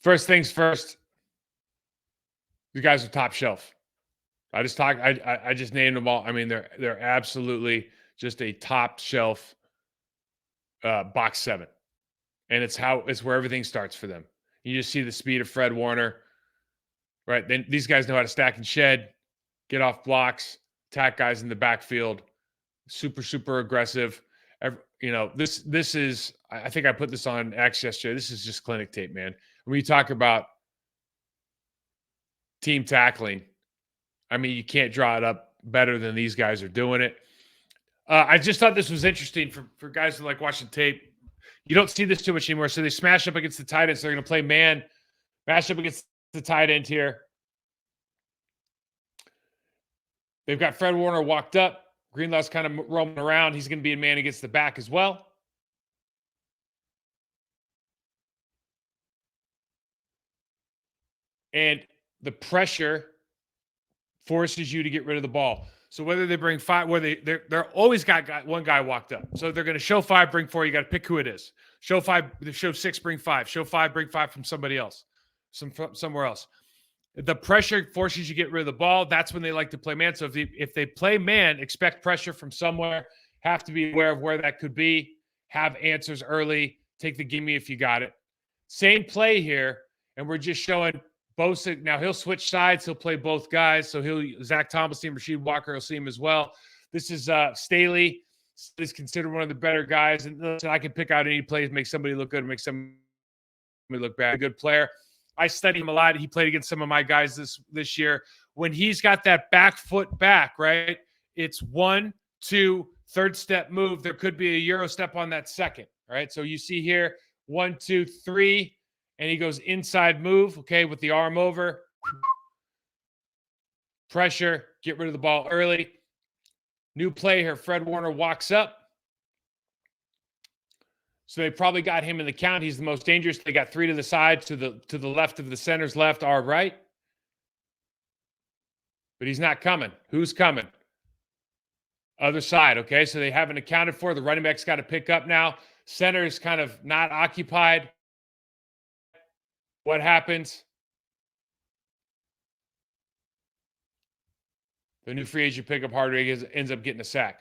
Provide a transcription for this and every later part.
First things first, you guys are top shelf. I just named them all. I mean, they're absolutely just a top shelf box seven. And it's where everything starts for them. You just see the speed of Fred Warner, right? Then these guys know how to stack and shed, get off blocks, attack guys in the backfield, super, super aggressive. This is, I think I put this on X yesterday. This is just clinic tape, man. When you talk about team tackling, I mean, you can't draw it up better than these guys are doing it. I just thought this was interesting for guys who like watching tape. You don't see this too much anymore. So they smash up against the tight ends. So they're going to play man, mash up against the tight end here. They've got Fred Warner walked up. Greenlaw's kind of roaming around. He's going to be a man against the back as well. And the pressure forces you to get rid of the ball. So whether they bring five, they're always got one guy walked up. So they're going to show five, bring four. You got to pick who it is. Show five, show six, bring five. Show five, bring five from somebody else, somewhere else. The pressure forces you to get rid of the ball. That's when they like to play man. So if they play man, expect pressure from somewhere. Have to be aware of where that could be. Have answers early. Take the gimme if you got it. Same play here, and we're just showing Bosa. Now he'll switch sides. He'll play both guys. So Zach Thomas and Rasheed Walker will see him as well. This is Staley. Is considered one of the better guys, and listen, I can pick out any plays, make somebody look good, make somebody look bad. A good player. I study him a lot. He played against some of my guys this year. When he's got that back foot back, right? It's 1, 2, third step move. There could be a Euro step on that second, right? So you see here 1, 2, 3, and he goes inside move, okay, with the arm over. Pressure, get rid of the ball early. New play here. Fred Warner walks up. So they probably got him in the count. He's the most dangerous. They got 3 to the side, to the left of the center's left, our right. But he's not coming. Who's coming? Other side, okay? So they haven't accounted for. The running back's got to pick up now. Center is kind of not occupied. What happens? The new free agent pickup Rodriguez ends up getting a sack.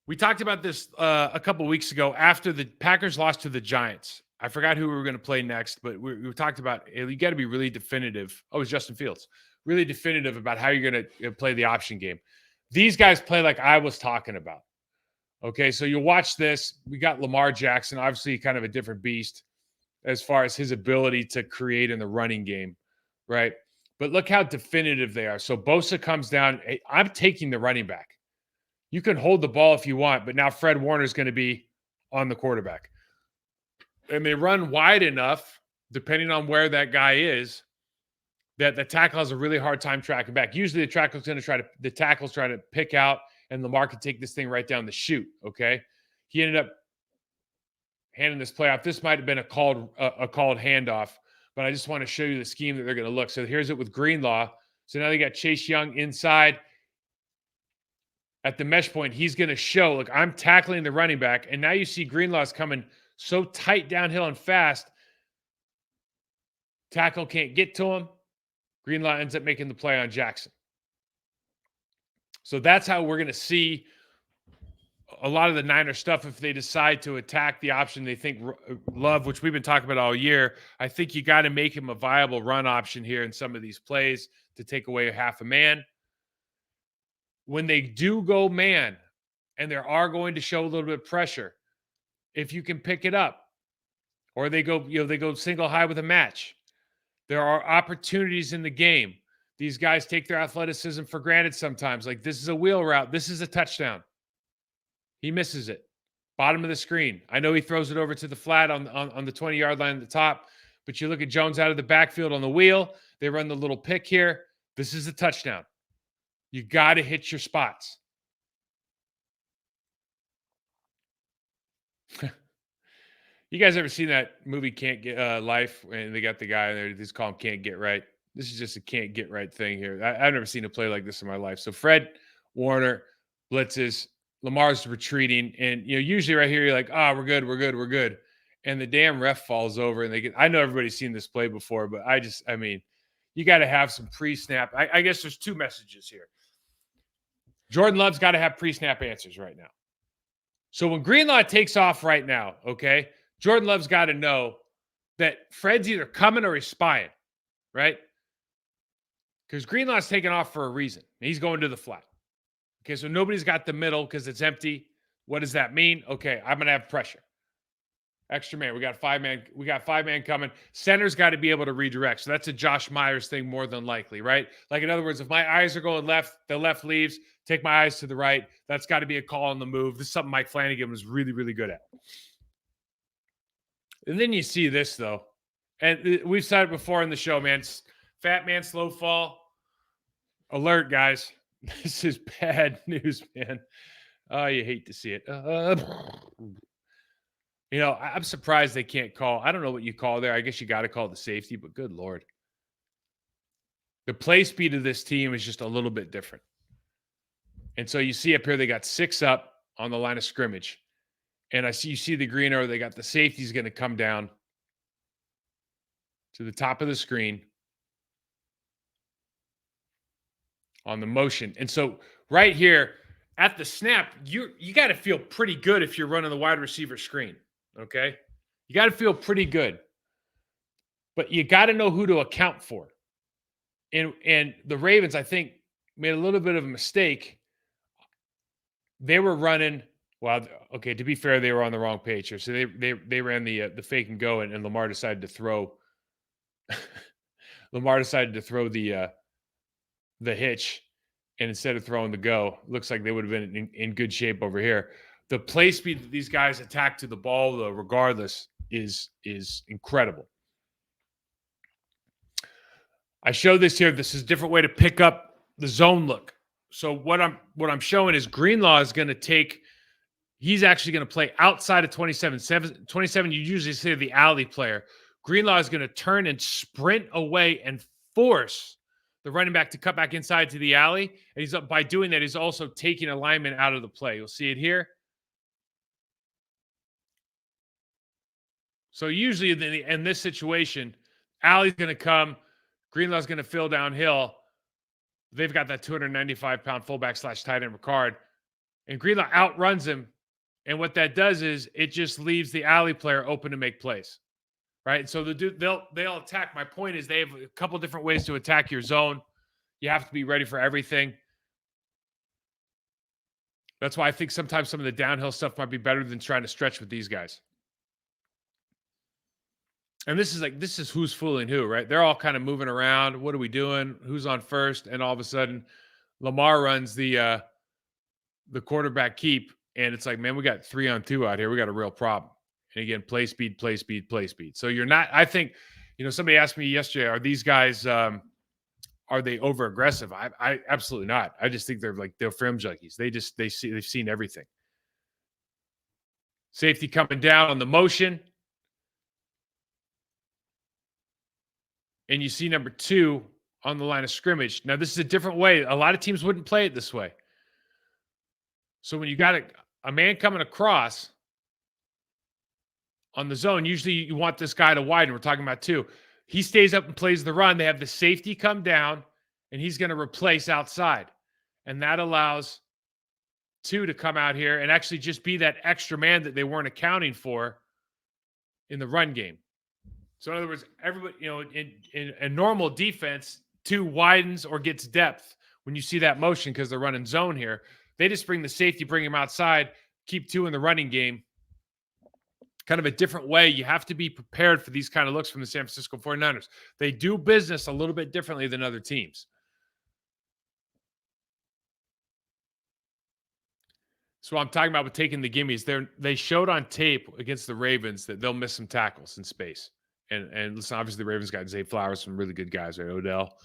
We talked about this a couple weeks ago after the Packers lost to the Giants. I forgot who we were going to play next, but we talked about you got to be really definitive. Oh, it was Justin Fields. Really definitive about how you're going to play the option game. These guys play like I was talking about. Okay, so you watch this. We got Lamar Jackson, obviously kind of a different beast as far as his ability to create in the running game, right? But look how definitive they are. So Bosa comes down. Hey, I'm taking the running back. You can hold the ball if you want, but now Fred Warner is going to be on the quarterback. And they run wide enough, depending on where that guy is, that the tackle has a really hard time tracking back. Usually the tackle's trying to pick out, and Lamar can take this thing right down the chute, okay? He ended up handing this play off. This might have been a called handoff, but I just want to show you the scheme that they're going to look. So here's it with Greenlaw. So now they got Chase Young inside. At the mesh point, he's going to show, look, I'm tackling the running back. And now you see Greenlaw's coming so tight downhill and fast. Tackle can't get to him. Greenlaw ends up making the play on Jackson. So that's how we're going to see a lot of the Niner stuff if they decide to attack the option they think Love, which we've been talking about all year. I think you got to make him a viable run option here in some of these plays to take away half a man. When they do go man, and they are going to show a little bit of pressure, if you can pick it up, or they go single high with a match, there are opportunities in the game. These guys take their athleticism for granted sometimes. Like, this is a wheel route. This is a touchdown. He misses it. Bottom of the screen. I know he throws it over to the flat on the 20-yard line at the top, but you look at Jones out of the backfield on the wheel. They run the little pick here. This is a touchdown. You got to hit your spots. You guys ever seen that movie Can't Get Life? And they got the guy in there. They just call him Can't Get Right. This is just a can't get right thing here. I've never seen a play like this in my life. So Fred Warner blitzes. Lamar's retreating. And, usually right here, you're like, we're good. and the damn ref falls over, and I know everybody's seen this play before, but I mean, you got to have some pre-snap. I guess there's two messages here. Jordan Love's got to have pre-snap answers right now. So when Greenlaw takes off right now, okay, Jordan Love's got to know that Fred's either coming or he's spying, right? Because Greenlaw's taking off for a reason. He's going to the flat. Okay, so nobody's got the middle because it's empty. What does that mean? Okay, I'm going to have pressure. Extra man. We got 5-man. We got 5-man coming. Center's got to be able to redirect. So that's a Josh Myers thing more than likely, right? Like, in other words, if my eyes are going left, the left leaves, take my eyes to the right. That's got to be a call on the move. This is something Mike Flanagan was really, really good at. And then you see this, though. And we've said it before in the show, man. Fat man, slow fall. Alert, guys. This is bad news, man. Oh, you hate to see it. You know, I'm surprised they can't call. I don't know what you call there. I guess you got to call the safety, but good Lord. The play speed of this team is just a little bit different. And so you see up here, they got 6 up on the line of scrimmage. And you see the green arrow, they got the safety's going to come down to the top of the screen on the motion. And so right here at the snap, you got to feel pretty good if you're running the wide receiver screen. Okay. You got to feel pretty good, but you got to know who to account for. And the Ravens, I think, made a little bit of a mistake. They were running, well, okay, to be fair, they were on the wrong page here. So they ran the fake and go, and Lamar decided to throw the hitch, and instead of throwing the go, looks like they would have been in good shape over here. The play speed that these guys attack to the ball, though, regardless, is incredible. I show this here. This is a different way to pick up the zone look. So what I'm showing is Greenlaw is going to take. He's actually going to play outside of 27. 27, you usually say the alley player. Greenlaw is going to turn and sprint away and force the running back to cut back inside to the alley. And by doing that, he's also taking alignment out of the play. You'll see it here. So usually in this situation, alley's going to come. Greenlaw's going to fill downhill. They've got that 295-pound fullback / tight end Ricard. And Greenlaw outruns him. And what that does is it just leaves the alley player open to make plays. Right? So they'll attack. My point is they have a couple different ways to attack your zone. You have to be ready for everything. That's why I think sometimes some of the downhill stuff might be better than trying to stretch with these guys. And this is who's fooling who, right? They're all kind of moving around. What are we doing? Who's on first? And all of a sudden, Lamar runs the quarterback keep, and it's like, man, we got 3-on-2 out here. We got a real problem. And again, play speed, play speed, play speed. So you're not. I think, somebody asked me yesterday, are these guys are they over aggressive? I absolutely not. I just think they're film junkies. They've seen everything. Safety coming down on the motion. And you see number 2 on the line of scrimmage. Now, this is a different way. A lot of teams wouldn't play it this way. So when you got a man coming across on the zone, usually you want this guy to widen. We're talking about 2. He stays up and plays the run. They have the safety come down, and he's going to replace outside. And that allows 2 to come out here and actually just be that extra man that they weren't accounting for in the run game. So in other words, everybody, in a normal defense, 2 widens or gets depth when you see that motion because they're running zone here. They just bring the safety, bring him outside, keep 2 in the running game. Kind of a different way. You have to be prepared for these kind of looks from the San Francisco 49ers. They do business a little bit differently than other teams. So I'm talking about with taking the gimmies. They showed on tape against the Ravens that they'll miss some tackles in space. And listen, obviously the Ravens got Zay Flowers, some really good guys, right? Odell.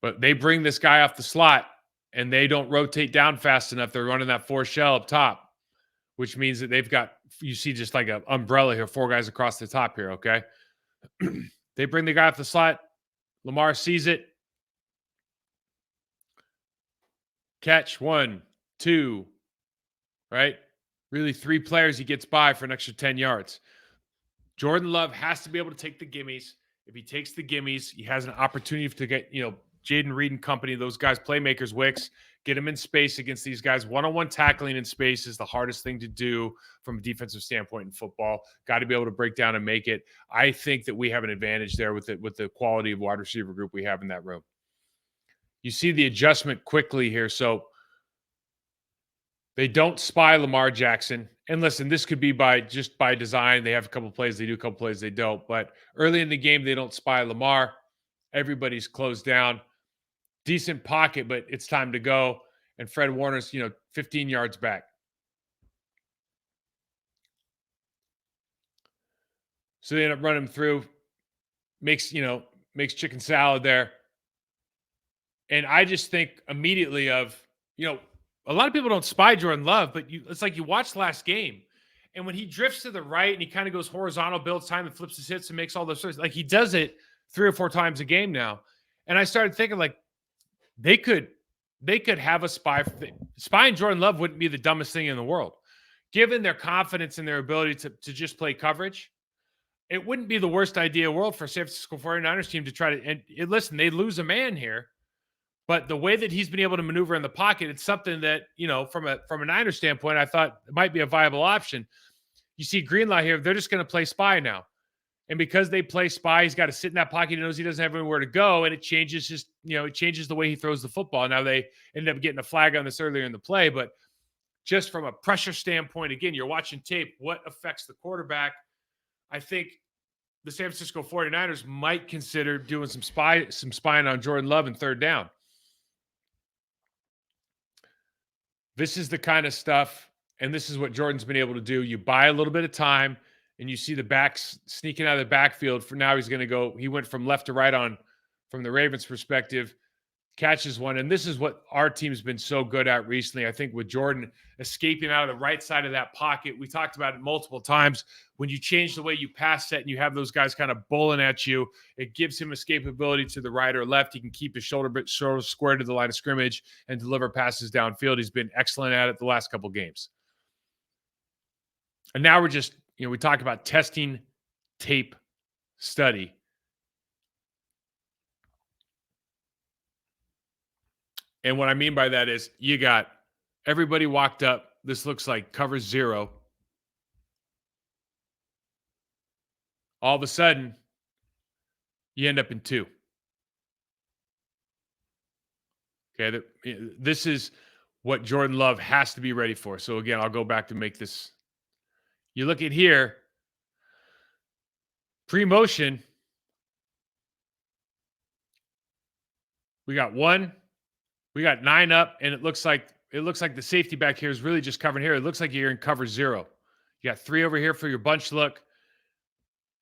But they bring this guy off the slot, and they don't rotate down fast enough. They're running that 4 shell up top, which means that they've got, you see just like an umbrella here, 4 guys across the top here, okay? They bring the guy off the slot. Lamar sees it. Catch 1, 2, right? Really, 3 players he gets by for an extra 10 yards. Jordan Love has to be able to take the gimmies. If he takes the gimmies, he has an opportunity to get, Jaden Reed and company, those guys, playmakers, Wicks, get him in space against these guys. One-on-one tackling in space is the hardest thing to do from a defensive standpoint in football. Got to be able to break down and make it. I think that we have an advantage there with the quality of wide receiver group we have in that room. You see the adjustment quickly here. So they don't spy Lamar Jackson. And listen, this could be by design. They have a couple plays, they do a couple plays, they don't. But early in the game, they don't spy Lamar. Everybody's closed down. Decent pocket, but it's time to go. And Fred Warner's, 15 yards back. So they end up running him through, makes chicken salad there. And I just think immediately of, a lot of people don't spy Jordan Love, but it's like you watched last game. And when he drifts to the right and he kind of goes horizontal, builds time and flips his hits and makes all those sorts, like he does it 3 or 4 times a game now. And I started thinking like they could have a spy. Spying Jordan Love wouldn't be the dumbest thing in the world. Given their confidence in their ability to just play coverage, it wouldn't be the worst idea in the world for San Francisco 49ers team to try to, and listen, they lose a man here. But the way that he's been able to maneuver in the pocket, it's something that, from a Niners standpoint, I thought it might be a viable option. You see Greenlaw here, they're just going to play spy now. And because they play spy, he's got to sit in that pocket. He knows he doesn't have anywhere to go, and it changes the way he throws the football. Now they ended up getting a flag on this earlier in the play, but just from a pressure standpoint, again, you're watching tape, what affects the quarterback? I think the San Francisco 49ers might consider doing some spying on Jordan Love in third down. This is the kind of stuff, and this is what Jordan's been able to do. You buy a little bit of time, and you see the backs sneaking out of the backfield. For now, he's going to go. He went from left to right from the Ravens' perspective, catches one. And this is what our team's been so good at recently. I think with Jordan escaping out of the right side of that pocket, we talked about it multiple times. When you change the way you pass set and you have those guys kind of bowling at you, it gives him escapability to the right or left. He can keep his shoulder square to the line of scrimmage and deliver passes downfield. He's been excellent at it the last couple games. And now we're just, we talk about testing, tape, study. And what I mean by that is you got everybody walked up. This looks like cover 0. All of a sudden, you end up in 2. Okay, this is what Jordan Love has to be ready for. So again, I'll go back to make this. You look at here, pre-motion, we got 1. We got 9 up, and it looks like the safety back here is really just covering here. It looks like you're in cover 0. You got 3 over here for your bunch look.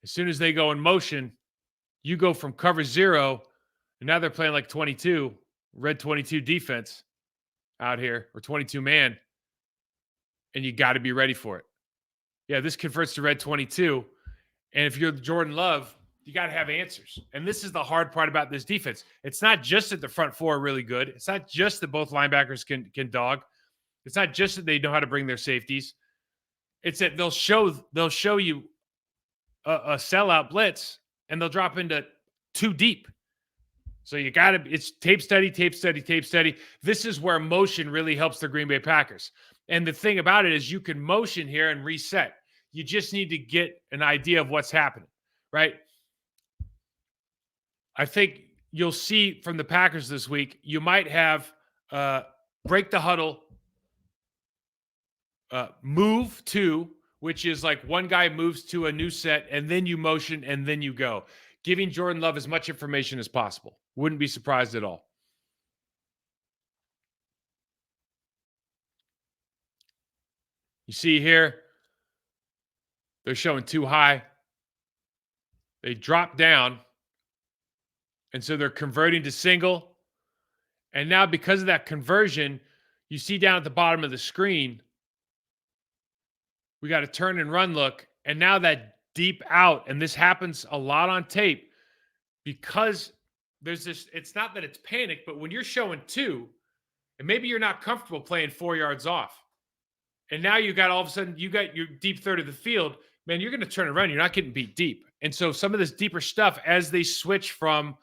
As soon as they go in motion, you go from cover 0, and now they're playing like 22, red 22 defense out here, or 22 man, and you got to be ready for it. Yeah, this converts to red 22, and if you're Jordan Love, you got to have answers. And this is the hard part about this defense. It's not just that the front 4 are really good. It's not just that both linebackers can dog. It's not just that they know how to bring their safeties. It's that they'll show you a sellout blitz, and they'll drop into 2 deep. So it's tape study, tape study, tape study. This is where motion really helps the Green Bay Packers. And the thing about it is you can motion here and reset. You just need to get an idea of what's happening, right? I think you'll see from the Packers this week, you might have break the huddle, move to, which is like one guy moves to a new set, and then you motion, and then you go. Giving Jordan Love as much information as possible. Wouldn't be surprised at all. You see here, they're showing too high. They drop down. And so they're converting to single. And now because of that conversion, you see down at the bottom of the screen, we got a turn and run look. And now that deep out, and this happens a lot on tape, because there's this, it's not that it's panic, but when you're showing 2, and maybe you're not comfortable playing 4 yards off, And now you got all of a sudden, you got your deep third of the field, man, you're going to turn around. You're not getting beat deep. And so some of this deeper stuff, as they switch from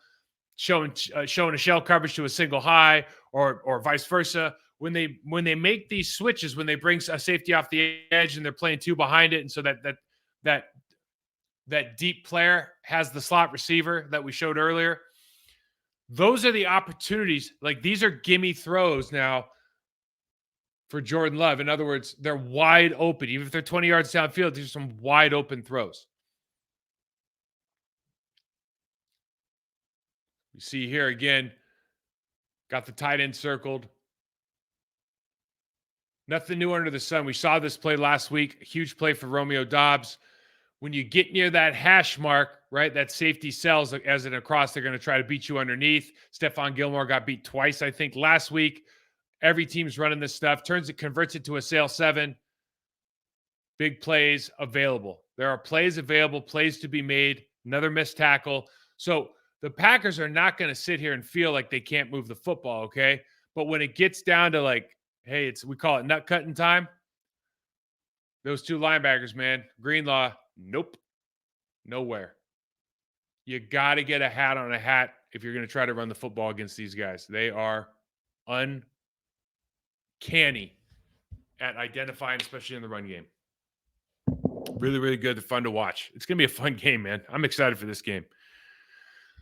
showing a shell coverage to a single high or vice versa, when they make these switches, when they bring a safety off the edge and they're playing two behind it, and so that deep player has the slot receiver that we showed earlier, those are the opportunities. Like, these are gimme throws now for Jordan Love. In other words, they're wide open. Even if they're 20 yards downfield, these are some wide open throws. You see here again, got the tight end circled. Nothing new under the sun. We saw this play last week. A huge play for Romeo Doubs. When you get near that hash mark, right, that safety sells as an across, they're going to try to beat you underneath. Stephon Gilmore got beat twice, I think, last week. Every team's running this stuff. Converts it to a sail 7. Big plays available. There are plays available, plays to be made. Another missed tackle. So the Packers are not going to sit here and feel like they can't move the football, okay? But when it gets down to, like, hey, we call it nut cutting time, those two linebackers, man, Greenlaw, nope, nowhere. You got to get a hat on a hat if you're going to try to run the football against these guys. They are uncanny at identifying, especially in the run game. Really, really good. They're fun to watch. It's going to be a fun game, man. I'm excited for this game.